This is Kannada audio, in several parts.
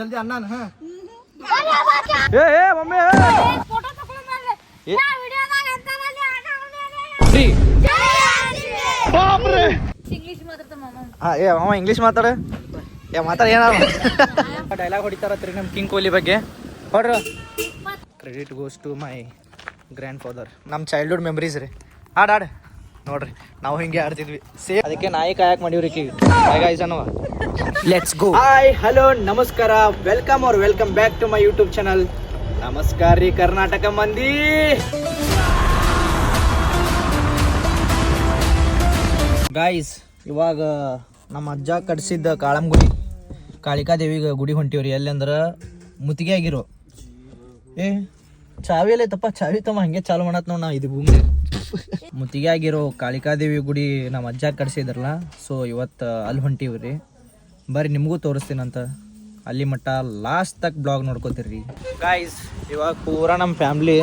ಜಲ್ದಿ ಅನ್ನ ಹಾ ಮಮ್ಮಿ ಇಂಗ್ಲೀಷ್ ಮಾತಾಡ ಡೈಲಾಗ್ ಹೊಡಿತಾರತ್ರಿ ನಮ್ಮ ಕಿಂಗ್ ಕೊಹ್ಲಿ ಬಗ್ಗೆ ಹೊಡ್ರ. Credit goes to my grand father. ನಮ್ಮ ಚೈಲ್ಡ್ಹುಡ್ ಮೆಮರೀಸ್ ರೀ. ಹಾಡು ನೋಡ್ರಿ, ನಾವು ಹಿಂಗೆ ಆಡ್ತಿದ್ವಿ ಸೇಮ್. ಅದಕ್ಕೆ ನಾಯಿ ಕಾಯಕ್ ಮಾಡಿವ್ರಿ ಅನ್ನುವ. Let's go. ಹಾಯ್ ಹಲೋ ನಮಸ್ಕಾರ, welcome or welcome back to my YouTube channel. ನಮಸ್ಕಾರ ರೀ ಕರ್ನಾಟಕ ಮಂದಿ. ಗಾಯ್ಸ್, ಇವಾಗ ನಮ್ಮ ಅಜ್ಜ ಕಟ್ಸಿದ್ದ ಕಾಳಂಗುಡಿ ಕಾಳಿಕಾದೇವಿಗೆ ಗುಡಿ ಹೊಂಟಿವ್ರಿ. ಎಲ್ಲಿ ಅಂದ್ರೆ ಮುತ್ತಿಗೆ ಆಗಿರೋ ಚಾವಿ ಎಲ್ಲ ತಪ್ಪ ಚಾವಿ ತಮ್ಮ ಹಂಗೆ ಚಾಲು ಮಾಡತ್ ನೋಡ್. ನಾವು ಇದು ಭೂಮಿ ಮುತ್ತಿಗೆ ಆಗಿರೋ ಕಾಳಿಕಾದೇವಿ ಗುಡಿ ನಮ್ಮ ಅಜ್ಜ ಕಟ್ಸಿದ್ರಲ್ಲ. ಸೊ ಇವತ್ತು ಅಲ್ಲಿ ಹೊಂಟಿವ್ರಿ. ಬರ್ರಿ ನಿಮಗೂ ತೋರಿಸ್ತೀನಂತ. ಅಲ್ಲಿ ಮಟ್ಟ ಲಾಸ್ಟ್ ತಕ್ ಬ್ಲಾಗ್ ನೋಡ್ಕೋತೀರಿ ಗಾಯ್ಸ್. ಇವಾಗ ಪೂರಾ ನಮ್ಮ ಫ್ಯಾಮ್ಲಿ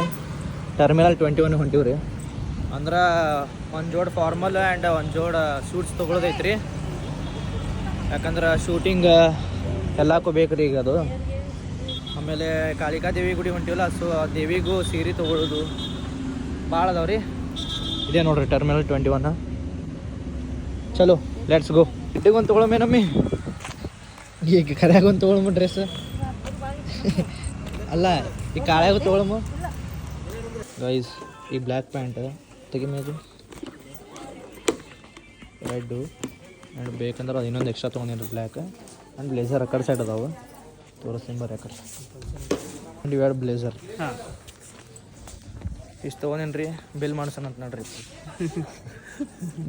ಟರ್ಮಿನಲ್ 21 ಹೊಂಟಿವ್ರಿ. ಅಂದ್ರೆ ಒಂದು ಜೋಡ್ ಫಾರ್ಮಲ್ ಆ್ಯಂಡ್ ಒಂದು ಜೋಡ್ ಸೂಟ್ಸ್ ತೊಗೊಳೋದೈತ್ರಿ. ಯಾಕಂದ್ರೆ ಶೂಟಿಂಗ್ ಎಲ್ಲಕ್ಕೂ ಬೇಕು ರೀ ಈಗ ಅದು. ಆಮೇಲೆ ಕಾಳಿಕಾದೇವಿ ಗುಡಿ ಹೊಂಟಿವಲ್ಲ, ಸೊ ಆ ದೇವಿಗೂ ಸೀರೆ ತೊಗೊಳೋದು ಭಾಳ ಅದಾವ್ರಿ. ಇದೇ ನೋಡ್ರಿ ಟರ್ಮಿನಲ್ 21. ಚಲೋ ಲೆಟ್ಸ್ ಗೋ. ಇಟ್ಟಿಗೊಂದು ತೊಗೊಳಮೇ ನಮ್ಮಿ, ಈಗ ಕರೆಯಾಗೊಂದು ತೊಗೊಳಮ್ಮ ಡ್ರೆಸ್. ಅಲ್ಲ ಈ ಕಾಳ್ಯಾಗೂ ತೊಗೊಳಮ್ಮ ಗೈಸ್. ಈ ಬ್ಲ್ಯಾಕ್ ಪ್ಯಾಂಟ್ ತೆಗಿಮೇದು ರೆಡ್ಡು ಆ್ಯಂಡ್ ಬೇಕಂದ್ರೆ ಅದು ಇನ್ನೊಂದು ಎಕ್ಸ್ಟ್ರಾ ತೊಗೊಂಡಿರಿ ಬ್ಲ್ಯಾಕ್. ಆ್ಯಂಡ್ ಬ್ಲೇಸರ್ ಆ ಕಡೆ ಸೈಡ್ ಅದಾವೆ, ತೋರಿಸ್ತೀನಿ ಬರ್ರಿ ಆ ಕಡೆ. ಆ್ಯಂಡ್ ಇವೆರಡು ಬ್ಲೇಸರ್ ಇಷ್ಟು ತೊಗೊಂಡೇನು ರೀ. ಬಿಲ್ ಮಾಡ್ಸೋಣ ಅಂತ ನೋಡ್ರಿ.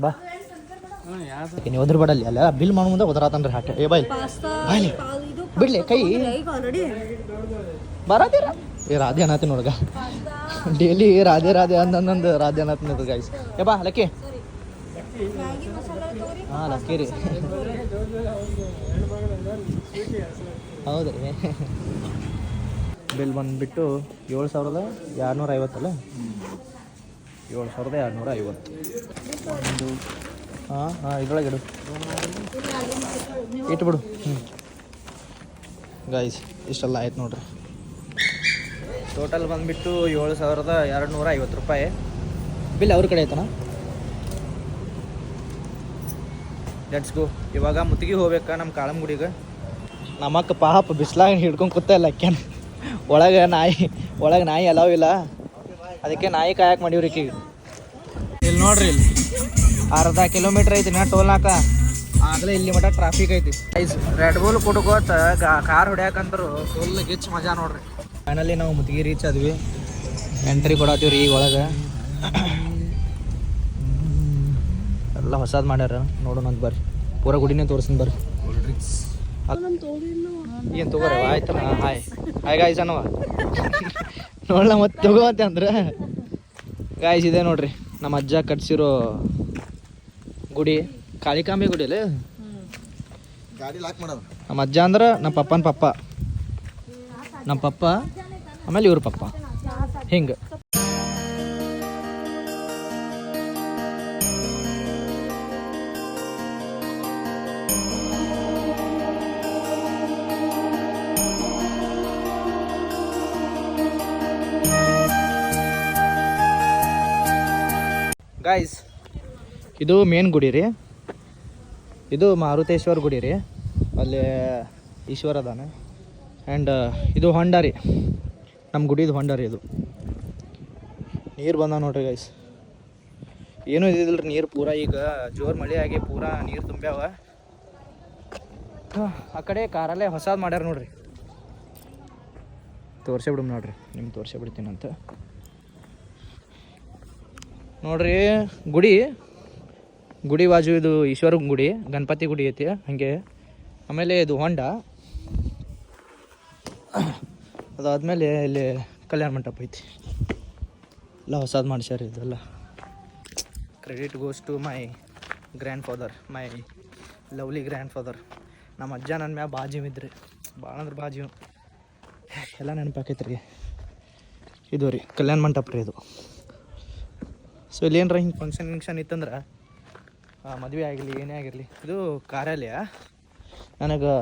ಬಾ ನೀವು ಒದ್ರ ಬಡಲ್ಲಿ ಅಲ್ಲ ಬಿಲ್ ಮಾಡೋ ಮುಂದೆ ಒದರಾತನ್ರಿ ಹಾಟೆ. ಏ ಬಾಯ್ ಬಾಯ್ಲಿ ಬಿಡ್ಲಿ ಕೈ ಬರತೀರ. ರಾಧೆ ಅನ್ನತ್ತಿ ನೋಡ್ಗ, ಡೈಲಿ ರಾಧೆ ರಾಧೆ ಅಂದಂದು ರಾಧೆ ಅನ್ನತ್ತ ಗಾಯ್ಸ್. ಏ ಬಾ ಲಕ್ಕಿ. ಹಾಂ ಲಕ್ಕಿ ರೀ, ಹೌದು ರೀ. ಬಿಲ್ ಬಂದುಬಿಟ್ಟು 7,250 ಅಲ್ಲ, 7,250. ಒಂದು ಹಾಂ ಇದ್ರೊಳಗೆ ಇಡು, ಇಟ್ಬಿಡು. ಗಾಯ್ಸ್ ಇಷ್ಟೆಲ್ಲ ಆಯ್ತು ನೋಡ್ರಿ. ಟೋಟಲ್ ಬಂದುಬಿಟ್ಟು 7,250 ರೂಪಾಯಿ ಬಿಲ್ ಅವ್ರ ಕಡೆ ಆಯ್ತಾನ. Let's go. ಇವಾಗ ಮುತ್ತಿಗೆ ಹೋಗ್ಬೇಕಾ ನಮ್ಮ ಕಾಳಂಗುಡಿಗೆ. ನಮ್ಮಕ್ಕ ಪಾಪ ಬಿಸ್ಲಾಗ ಹಿಡ್ಕೊಂಡು ಕೂತ ಇಲ್ಲ ಅಕ್ಯಾನ. ಒಳಗೆ ನಾಯಿ ಅಲಾವ್ ಇಲ್ಲ, ಅದಕ್ಕೆ ನಾಯಿ ಕಾಯಕ್ಕೆ ಮಾಡಿವ್ರಿ ಈಕಿಗೆ. ಇಲ್ಲಿ ನೋಡ್ರಿ, ಇಲ್ಲಿ ಅರ್ಧ ಕಿಲೋಮೀಟ್ರ್ ಐತಿ ನಾ ಟೋಲ್ ನಾಕ. ಆಗಲೇ ಇಲ್ಲಿ ಮಟ್ಟ ಟ್ರಾಫಿಕ್ ಐತಿ. ರೆಡ್ ಬುಲ್ ಕುಡ್ಕೋತ ಕಾರ್ ಹೊಡ್ಯಾಕಂತರು ಫುಲ್ ಗಿಚ್ ಮಜಾ ನೋಡ್ರಿ. ಫೈನಲಿ ನಾವು ಮುತ್ತಿಗೆ ರೀಚ್ ಆದ್ವಿ. ಎಂಟ್ರಿ ಕೊಡತ್ತೀವಿ ರೀ ಈಗ ಒಳಗೆ. ಎಲ್ಲ ಹೊಸದು ಮಾಡ್ಯಾರ, ನೋಡೋಣ ಅಂತ ಬರ್ರಿ. ಪೂರ ಗುಡಿನೇ ತೋರಿಸ್ತೀನಿ ಬರ್ರಿ. ಏನು ತಗೋರ ಆಯ್ತಲ್ಲ. ಹಾಯ್ ಹಾಯ್ ಗಾಯ್ಸ್ ಅನ್ನವ ನೋಡಲ್ಲ ಮತ್ತೆ ತಗೋವಂತೆ ಅಂದ್ರೆ ಗಾಯ್ಸ್. ಇದೆ ನೋಡ್ರಿ ನಮ್ಮ ಅಜ್ಜ ಕಟ್ಸಿರೋ ಗುಡಿ, ಕಾಳಿಕಾಂಬೆ ಗುಡಿ ಅಲ್ಲ. ಗಾಡಿ ಲಾಕ್ ಮಾಡೋದು ನಮ್ಮ ಅಜ್ಜ ಅಂದ್ರೆ ನಮ್ಮ ಪಪ್ಪನ ಪಪ್ಪ, ನಮ್ಮ ಪಪ್ಪ ಆಮೇಲೆ ಇವ್ರ ಪಪ್ಪ, ಹಿಂಗೆ. ಗಾಯ್ಸ್ ಇದು ಮೇನ್ ಗುಡಿ ರೀ. ಇದು ಮಾರುತೇಶ್ವರ ಗುಡಿ ರೀ, ಅಲ್ಲಿ ಈಶ್ವರ ಅದಾನೆ. ಆ್ಯಂಡ್ ಇದು ಹೊಂಡ ರೀ, ನಮ್ಮ ಗುಡಿದು ಹೊಂಡ ರೀ. ಇದು ನೀರು ಬಂದ ನೋಡ್ರಿ ಗೈಸ್. ಏನೂ ಇದಿಲ್ಲ ರೀ ನೀರು. ಪೂರ ಈಗ ಜೋರು ಮಳೆ ಆಗಿ ಪೂರ ನೀರು ತುಂಬ್ಯಾವ. ಆ ಕಡೆ ಕಾರಲ್ಲೇ ಹೊಸದು ಮಾಡ್ಯಾರ ನೋಡ್ರಿ. ತೋರಿಸೇ ಬಿಡಮ್ ನೋಡ್ರಿ, ನಿಮ್ಗೆ ತೋರಿಸೇ ಬಿಡ್ತೀನಂತ ನೋಡ್ರಿ. ಗುಡಿ ಬಾಜು ಇದು ಈಶ್ವರ ಗುಡಿ, ಗಣಪತಿ ಗುಡಿ ಐತಿ ಹಾಗೆ. ಆಮೇಲೆ ಇದು ಹೊಂಡ, ಅದಾದಮೇಲೆ ಇಲ್ಲಿ ಕಲ್ಯಾಣ ಮಂಟಪ ಐತಿ. ಎಲ್ಲ ಹೊಸದು ಮಾಡ್ಸ್ಯಾರ. ಇದೆಲ್ಲ credit goes to my grand father, my lovely grand father. ನಮ್ಮ ಅಜ್ಜ ನನ್ನ ಮ್ಯಾಗ ಬಾಜಿ ಇದ್ರಿ, ಭಾಳ ಅಂದ್ರೆ ಬಾಜಿ ಎಲ್ಲ ನೆನಪಾಕೈತೆ ರೀ. ಇದು ರೀ ಕಲ್ಯಾಣ ಮಂಟಪ ರೀ ಇದು. ಸೊ ಇಲ್ಲಿ ಏನರ ಹಿಂಗೆ ಫಂಕ್ಷನ್ ಇತ್ತಂದ್ರೆ, ಮದುವೆ ಆಗಿರಲಿ ಏನೇ ಆಗಿರಲಿ, ಇದು ಕಾರ್ಯಾಲಯ. ನನಗೆ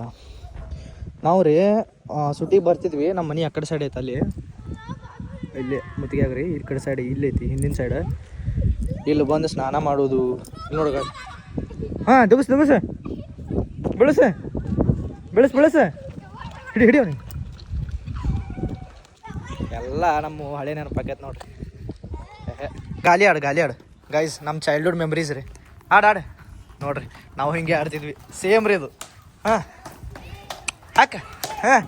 ನಾವು ರೀ ಸುಟ್ಟಿಗೆ ಬರ್ತಿದ್ವಿ. ನಮ್ಮ ಮನೆ ಆ ಕಡೆ ಸೈಡ್ ಐತೆ ಅಲ್ಲಿ, ಇಲ್ಲಿ ಮುತ್ತಿಗೆಯಾಗ ರೀ. ಈ ಕಡೆ ಸೈಡ್ ಇಲ್ಲಿ ಐತಿ, ಹಿಂದಿನ ಸೈಡ್. ಇಲ್ಲಿ ಬಂದು ಸ್ನಾನ ಮಾಡೋದು ನೋಡ್ಗ. ಹಾಂ ದುಬಸ್ ಬೆಳಸ ಹಿಡಿ ಅವನಿಗೆ. ಎಲ್ಲ ನಮ್ಮ ಹಳೆ ನೆನಪಾಕೈತೆ ನೋಡ್ರಿ. ಗಾಲಿ ಆಡು ಗೈಸ್, ನಮ್ಮ ಚೈಲ್ಡ್ಹುಡ್ ಮೆಮ್ರೀಸ್ ರೀ. ಆಡು ನೋಡ್ರಿ, ನಾವು ಹಿಂಗೆ ಆಡ್ತಿದ್ವಿ ಸೇಮ್ ರೀ ಇದು. ಹಾಂ ಹಾಕ, ಹಾಂ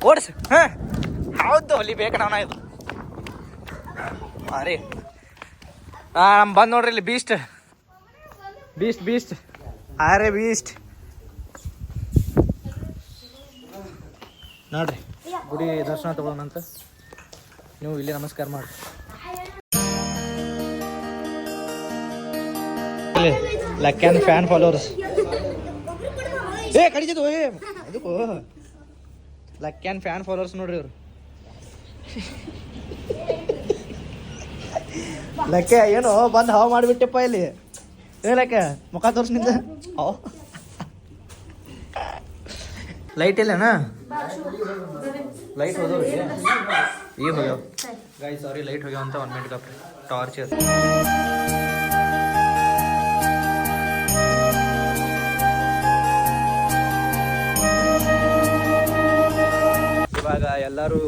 ಓಡಿಸ್, ಹಾಂ ಹೌದು ಅಲ್ಲಿ ಬೇಕು ನಾವು ಇದು. ಹಾಂ ರೀ, ನಮ್ಮ ಬಂದು ನೋಡ್ರಿ ಇಲ್ಲಿ ಬೀಸ್ಟ್ ಹಾಂ ರೀ ಬೀಸ್ಟ್ ನೋಡ್ರಿ. ಗುಡಿ ದರ್ಶನ ತಗೊಳ್ಳೋಣಂತ, ನೀವು ಇಲ್ಲಿ ನಮಸ್ಕಾರ ಮಾಡಿ. ಲಕ್ಕ್ಯಾನ್ ಫ್ಯಾನ್ ಫಾಲೋವರ್ಸ್ ಕಡಿತಿದ್ದು ಅದಕ್ಕೂ ಲಕ್ಕ್ಯಾನ್ ಫ್ಯಾನ್ ಫಾಲೋವರ್ಸ್ ನೋಡ್ರಿ ಇವ್ರು. ಲಕ್ಕೆ ಏನು ಬಂದು ಹಾವು ಮಾಡಿಬಿಟ್ಟಪ್ಪ ಇಲ್ಲಿ. ಲಕ್ಕೆ ಮುಖ ತೋರ್ಸ್ ನಿಂದ. ಲೈಟ್ ಇಲ್ಲನಾ? ಲೈಟ್ ಹೋದವ್ರಿ ಈಗ ಹೋಗ್ಯಾವ ಗಾಯ್. ಸಾರಿ ಲೈಟ್ ಹೋಗ್ಯಾವ ಅಂತ 1 ಮಿನಿಟ್ ಕಪ್ರಿ ಟಾರ್ಚ್. ಇವಾಗ ಎಲ್ಲರೂ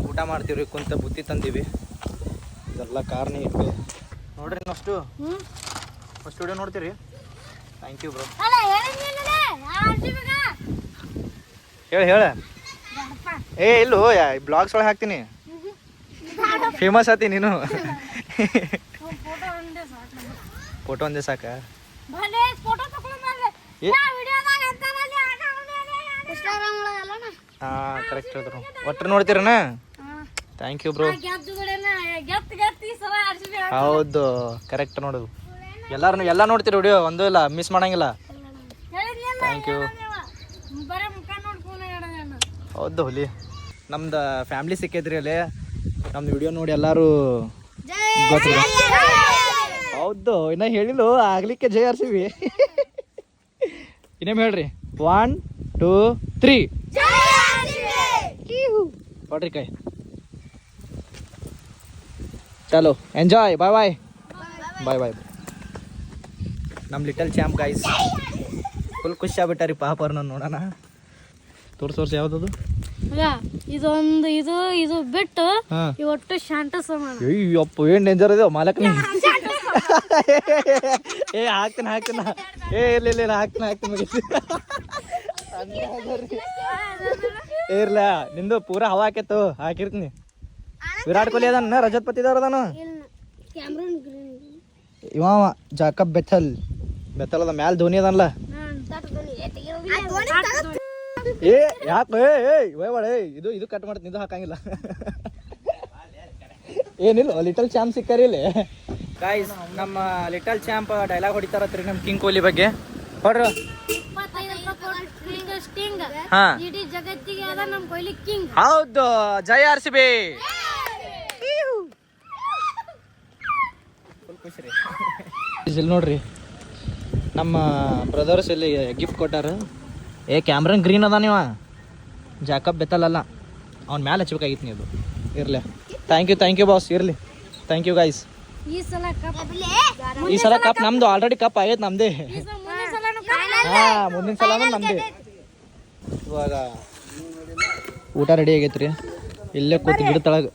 ಊಟ ಮಾಡ್ತೀವ್ರಿ, ಕುಂತ ಬುತ್ತಿ ತಂದೀವಿ. ಇದೆಲ್ಲ ಕಾರ್ನೇ ಇಟ್ಟು ನೋಡ್ರಿ. ಅಷ್ಟು ವಿಡಿಯೋ ನೋಡ್ತೀರಿ. Thank you bro. ಹೇಳ ಇಲ್ಲೋ ಬ್ಲಾಗ್ಸ್ ಒಳಗೆ ಹಾಕ್ತೀನಿ. ಫೇಮಸ್ ಆತಿ ನೀನು. ಫೋಟೋ ಒಂದೇ ಸಾಕ? ಹಾಂ ಕರೆಕ್ಟ್ ಹೇಳಿದ್ರು. ಒಟ್ಟರು ನೋಡ್ತೀರಣ್ಣ? Thank you bro. ಹೌದು ಕರೆಕ್ಟ್ ನೋಡೋದು. ಎಲ್ಲ ನೋಡ್ತೀರಿ ವಿಡಿಯೋ, ಒಂದು ಇಲ್ಲ ಮಿಸ್ ಮಾಡಂಗಿಲ್ಲ. Thank you. ಹೌದು ಹುಲಿ, ನಮ್ದು ಫ್ಯಾಮ್ಲಿ ಸಿಕ್ಕೈತ್ರಿ ಅಲ್ಲಿ. ನಮ್ದು ವಿಡಿಯೋ ನೋಡಿ ಎಲ್ಲರೂ ಗೊತ್ತ. ಹೌದು, ಇನ್ನ ಹೇಳಿಲ್ಲ ಆಗ್ಲಿಕ್ಕೆ ಜೈ RCB. ಇನ್ನೇಮ್ ಹೇಳ್ರಿ. 1 2 3 ಕೊಡ್ರಿ ಕೈ. ಚಲೋ ಎಂಜಾಯ್. ಬಾಯ್. ನಮ್ಮ ಲಿಟಲ್ ಚಾಂಪ್ ಗೈಸ್ ಫುಲ್ ಖುಷಿ ಆಗ್ಬಿಟ್ಟಾರಿ ಪಾಪ ಅವ್ರನ್ನ ನೋಡೋಣ. ತೋರ್ಸೋರ್ಸ್ ಯಾವ್ದದು? ಇದೊಂದು ಇದು ಬಿಟ್ಟು ಒಟ್ಟು ಶಾಂಟಸ್. ಅಯ್ಯಪ್ಪ ಏನ್ ಡೇಂಜರ್ ಇದೆ ಮಾಲಕ್. ಹಾಕ್ತೀನಿ ಇಲ್ಲ ಹಾಕ್ತೀನಿ ಇರ್ಲ ನಿಂದು ಪೂರಾ ಹವಾ ಹಾಕೈತು, ಹಾಕಿರ್ತೀನಿ. ವಿರಾಟ್ ಕೊಹ್ಲಿ ಅದಾನ, ರಜತ್ ಪತಿದವ್ರ ಅದಾನು. ಇವ ಜಾಕಬ್ ಬೆಥಲ್ ಅದ, ಮ್ಯಾಲ ಧೋನಿ ಅದನ್ಲ. ಯಾಕೆ ಇದು ಕಟ್ ಮಾಡ್ತೀನಿ, ಇದು ಹಾಕಂಗಿಲ್ಲ. ಏನಿಲ್ಲ, ಲಿಟಲ್ ಚಾಂಪ್ ಸಿಕ್ಕಾರಿ ಇಲ್ಲಿ ಗಾಯ್ಸ್. ನಮ್ಮ ಲಿಟಲ್ ಚಾಂಪ್ ಡೈಲಾಗ್ ಹೊಡಿತಾರತ್ರಿ ನಮ್ಮ ಕಿಂಗ್ ಕೊಹ್ಲಿ ಬಗ್ಗೆ. ಹೊಡ್ರು. ಹೌದು, ಜೈ RCB. ಇಲ್ಲಿ ನೋಡ್ರಿ, ನಮ್ಮ ಬ್ರದರ್ಸ್ ಇಲ್ಲಿ ಗಿಫ್ಟ್ ಕೊಟ್ಟಾರ. ಕ್ಯಾಮ್ರನ್ ಗ್ರೀನ್ ಅದ ನೀವ, ಜಾಕಬ್ ಬೆತ್ತಲ್ ಅಲ್ಲ. ಅವ್ನ ಮ್ಯಾಲೆ ಹಚ್ಬೇಕಾಗಿತ್ತು ನೀವು. ಇರ್ಲಿ, ಥ್ಯಾಂಕ್ ಯು ಬಾಸ್. ಇರ್ಲಿ, ಥ್ಯಾಂಕ್ ಯು ಗೈಸ್. ಈ ಸಲ ಕಪ್ ನಮ್ದು, ಆಲ್ರೆಡಿ ಕಪ್ ಆಗೈತೆ ನಮ್ದೇ. ಮುಂದಿನ ಸಲ ನಮ್ದೇ. ಇವಾಗ ಊಟ ರೆಡಿ ಆಗೈತ್ರಿ. ಇಲ್ಲೇ ಕೂತು ಗಿಡ ತಳಗ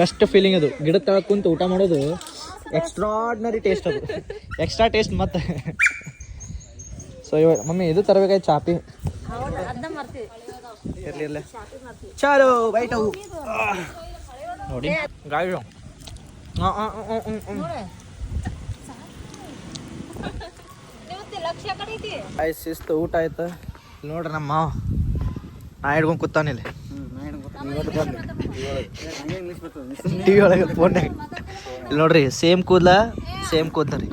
ಬೆಸ್ಟ್ ಫೀಲಿಂಗ್ ಅದು. ಗಿಡದ ತಳಗ ಕುಂತು ಊಟ ಮಾಡೋದು ಎಕ್ಸ್ಟ್ರಾರ್ಡಿನರಿ ಟೇಸ್ಟ್. ಅದು ಎಕ್ಸ್ಟ್ರಾ ಟೇಸ್ಟ್ ಮತ್ತೆ. ಸೊ ಇವಾಗ ಮಮ್ಮಿ ಇದು ತರಬೇಕಾಯ್ತು, ಚಾಪಿ. ಇರ್ಲಿ ಚಾಲು ಬೈಟ್ ಅವು ನೋಡಿ ಗಾಳಿ. ಶಿಸ್ತು ಊಟ ಆಯ್ತು. ನೋಡ್ರಿ ನಮ್ಮ ಮಾವ ನಾ ಹಿಡ್ಕೊಂಡು ಕೂತಾನಿಲ್ಲ ಟಿವಿ ಒಳಗೆ ಫೋನ್ಯಾಗ. ಇಲ್ಲಿ ನೋಡ್ರಿ, ಸೇಮ್ ಕೂದ್ಲ ರೀ.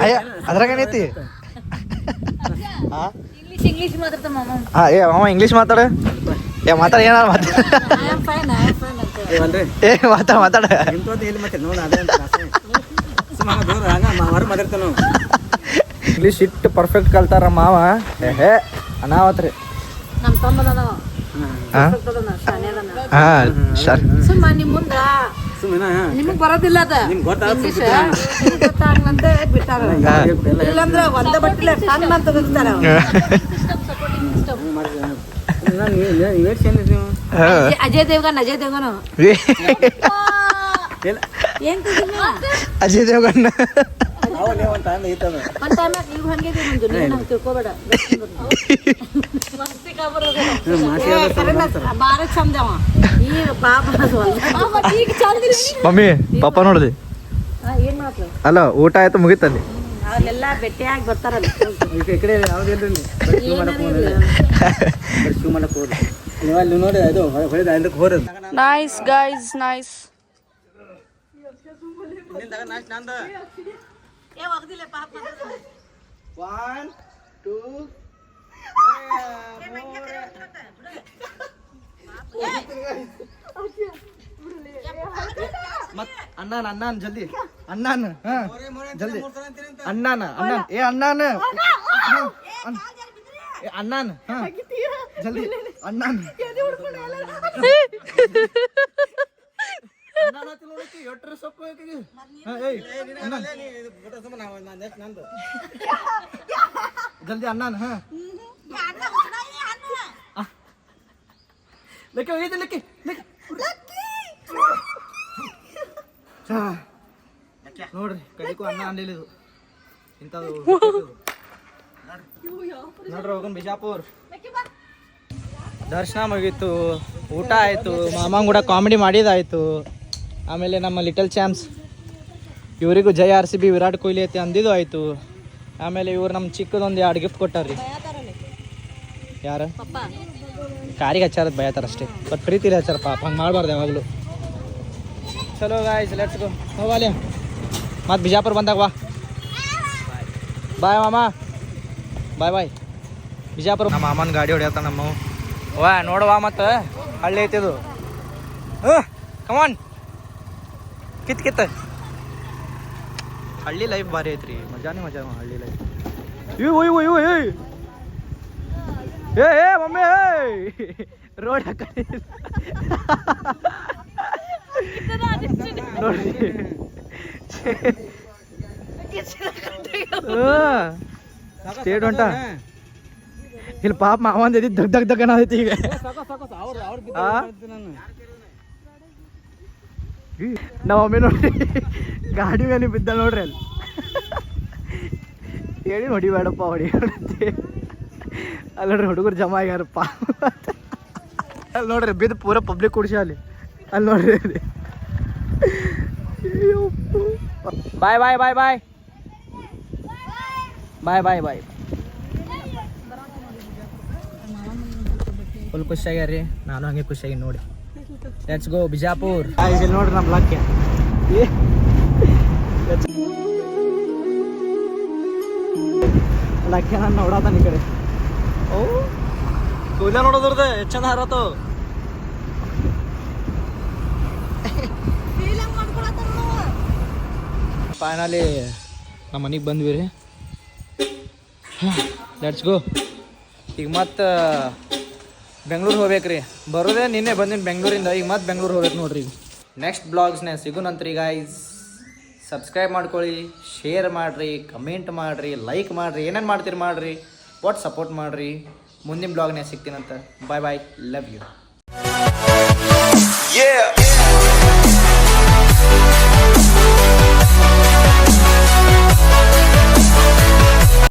ಅಯ್ಯ ಅದ್ರಾಗೇನೈತಿ? ಮಾವ ಇಂಗ್ಲೀಷ್ ಮಾತಾಡ. ಮಾತಾಡ, ಏನಾರ ಮಾತಾಡ. ಇಂಗ್ಲೀಷ್ ಇಟ್ಟು ಪರ್ಫೆಕ್ಟ್ ಕಲ್ತಾರ ಮಾವ. ಅನಾವತ್ರಿ ನಮ್ಮ ತಮ್ಮದನ ಸುಮ್ಮ ನಿಮ್ ಮುಂದ ನಿಮಗ್ ಬರೋದಿಲ್ಲ ಅದ ಇಂಗ್ಲಿಷ್ ಗೊತ್ತಾಗ್ಲಂತೆ ಬಿಟ್ಟಾರ ಇಲ್ಲಂದ್ರ ಒಂದ ಬಟ್ಟಿಲ್ಲ ಸಣ್ಣ ಅಂತ ತೆಗಿತಾರ ಅಜಯ್ ದೇವ್ಗನ್ ಏನ್ ಅಜಯ್ ದೇವ್ಗಣ್ಣ ಒಂದ್ ಟೈಮ್ ನೀವು ಹಂಗೆ ನೀವ್ ತಿಳ್ಕೊಬೇಡ ಬಾರ ಚಂದವ ಈ ಪಾಪ ಮಮ್ಮಿ ಪಾಪ ನೋಡ್ದಿ ಏನ್ ಮಾಡ್ತಾರೆ ಅಲ್ಲ ಊಟ ಆಯ್ತು ಮುಗಿತಲ್ಲಿ ಅಲ್ಲೆಲ್ಲ ಭೇಟಿಯಾಗಿ ಬರ್ತಾರಲ್ಲ ನೈಸ್ ಗೈಸ್ ನೈಸ್ ಮತ್ ಅಣ್ಣಾನ ಜಲ್ದಿ ಅಣ್ಣಾನ ಜಲ್ದಿ ಅಣ್ಣಾನ ಏ ಅಣ್ಣಾನ ಏ ಅಣ್ಣಾನ ಜಲ್ದಿ ಅಣ್ಣಾನ ಎಟ್ರ ಸೊಪ್ಪು ಜಲ್ದಿ ಅಣ್ಣಾನ ಲೆಕ್ಕ ಹೋಗಿದ್ದೆ ಲೆಕ್ಕಿ ನೋಡ್ರಿ ಕಡಿಕು ಅನ್ನ ಅನ್ಲಿಲ್ಲ ಇದು ಇಂಥದ್ದು ನೋಡ್ರಿ ಹೋಗೋಣ ಬಿಜಾಪುರ್ ದರ್ಶನ ಮುಗೀತು ಊಟ ಆಯಿತು ಮಾಮಂಗ ಕೂಡ ಕಾಮಿಡಿ ಮಾಡಿದಾಯಿತು ಆಮೇಲೆ ನಮ್ಮ ಲಿಟಲ್ ಚಾಂಪ್ಸ್ ಇವರಿಗೂ ಜೈ RCB ವಿರಾಟ್ ಕೊಹ್ಲಿ ಐತಿ ಅಂದಿದ್ದು ಆಯಿತು ಆಮೇಲೆ ಇವ್ರು ನಮ್ಮ ಚಿಕ್ಕದೊಂದು 2 ಗಿಫ್ಟ್ ಕೊಟ್ಟಾರ್ರಿ ಯಾರು ಕಾರಿಗೆ ಹಚ್ಚಾರದು ಬಯತಾರ ಅಷ್ಟೇ ಬಟ್ ಪ್ರೀತಿಲಿ ಹಚ್ಚಾರ ಪಾಪ ಹಂಗೆ ಮಾಡಬಾರ್ದು ಯಾವಾಗಲೂ ಚಲೋ ಗಾಯ್ಸ್ ಲೆಟ್ಸ್ ಗೋ ಹೋಗಾಲಿ ಮತ್ತೆ ಬಿಜಾಪುರ ಬಂದಾಗ ಬಾ ಬಾಯ್ ಮಾಮ ಬಾಯ್ ಬಿಜಾಪುರ ನಮ್ಮ ಮಾಮನ ಗಾಡಿ ಹೊಡ್ಯಾತ ನಮ್ಮ ವಾ ನೋಡುವ ಮತ್ತು ಹಳ್ಳಿ ಐತಿದು ಕಮಾನ್ ಕಿತ್ ಹಳ್ಳಿ ಲೈಫ್ ಭಾರಿ ಐತ್ರಿ ಮಜಾನೇ ಮಜಾ ಹಳ್ಳಿ ಲೈಫ್ ಇವು ಏ ಮಮ್ಮಿ ರೋಡ್ ಹಾಕಿ ನೋಡಿ ಸ್ಟೇಟ್ ಹೊಂಟ ಇಲ್ಲಿ ಪಾಪ ಮಾವಂದ ದಗ್ ಅನ್ನೋದೈತಿ ಈಗ ನಮ್ಮ ಮಮ್ಮಿ ನೋಡ್ರಿ ಗಾಡಿ ಮೇಲೆ ಬಿದ್ದ ನೋಡ್ರಿ ಅಲ್ಲಿ ಹೇಳಿ ಹೊಡಿಬೇಡಪ್ಪ ಹೊಡಿಬೇಡಂತೆ ಅಲ್ಲಿ ನೋಡ್ರಿ ಹುಡುಗರು ಜಮಾ ಆಗ್ಯಾರಪ್ಪ ಅಲ್ಲಿ ನೋಡ್ರಿ ಬಿದ್ದು ಪೂರ ಪಬ್ಲಿಕ್ ಕುಡ್ಸಿ ಅಲ್ಲಿ ನೋಡ್ರಿ ಅಲ್ಲಿ ಬಾಯ್ ಬಾಯ್ ಬಾಯ್ ಬಾಯ್ ಬಾಯ್ ಬಾಯ್ ಬಾಯ್ ಫುಲ್ ಖುಷಿಯಾಗ್ಯಾರಿ ನಾನು ಹಂಗೆ ಖುಷಿಯಾಗಿ ನೋಡಿ ಲೆಟ್ಸ್ ಗೋ ಬಿಜಾಪುರ್ ಇಲ್ಲಿ ನೋಡ್ರಿ ನಮ್ಮ ಲಕ್ಕೆ ಲಕ್ಕೆ ನಾನು ನೋಡಾತ ಈ ಕಡೆ ಓ ಕೂದಲ ನೋಡೋದ್ರದ್ದು ಎಷ್ಟು ಚಂದ ಹಾರತ್ತು ಫೈನಲಿ ನಮ್ಮ ಮನೆಗೆ ಬಂದ್ವಿ ರೀ ಲೆಟ್ಸ್ ಗೋ ಈಗ ಮತ್ತೆ ಬೆಂಗ್ಳೂರು ಹೋಗ್ಬೇಕ್ರಿ ಬರೋದೇ ನಿನ್ನೆ ಬಂದಿನಿ ಬೆಂಗ್ಳೂರಿಂದ ಈಗ ಮತ್ತೆ ಬೆಂಗ್ಳೂರು ಹೋಗ್ಬೇಕು ನೋಡ್ರಿ ಈಗ ನೆಕ್ಸ್ಟ್ ಬ್ಲಾಗ್ಸ್ನೇ ಸಿಗೋಣಂತ್ರಿ ಗೈಸ್ ಸಬ್ಸ್ಕ್ರೈಬ್ ಮಾಡ್ಕೊಳ್ಳಿ ಶೇರ್ ಮಾಡಿರಿ ಕಮೆಂಟ್ ಮಾಡಿರಿ ಲೈಕ್ ಮಾಡಿರಿ ಏನೇನು ಮಾಡ್ತೀರಿ ಮಾಡಿರಿ ಒಟ್ಟು ಸಪೋರ್ಟ್ ಮಾಡಿರಿ ಮುಂದಿನ ಬ್ಲಾಗ್ನೇ ಸಿಗ್ತೀನಂತ ಬಾಯ್ ಬಾಯ್ ಲವ್ ಯು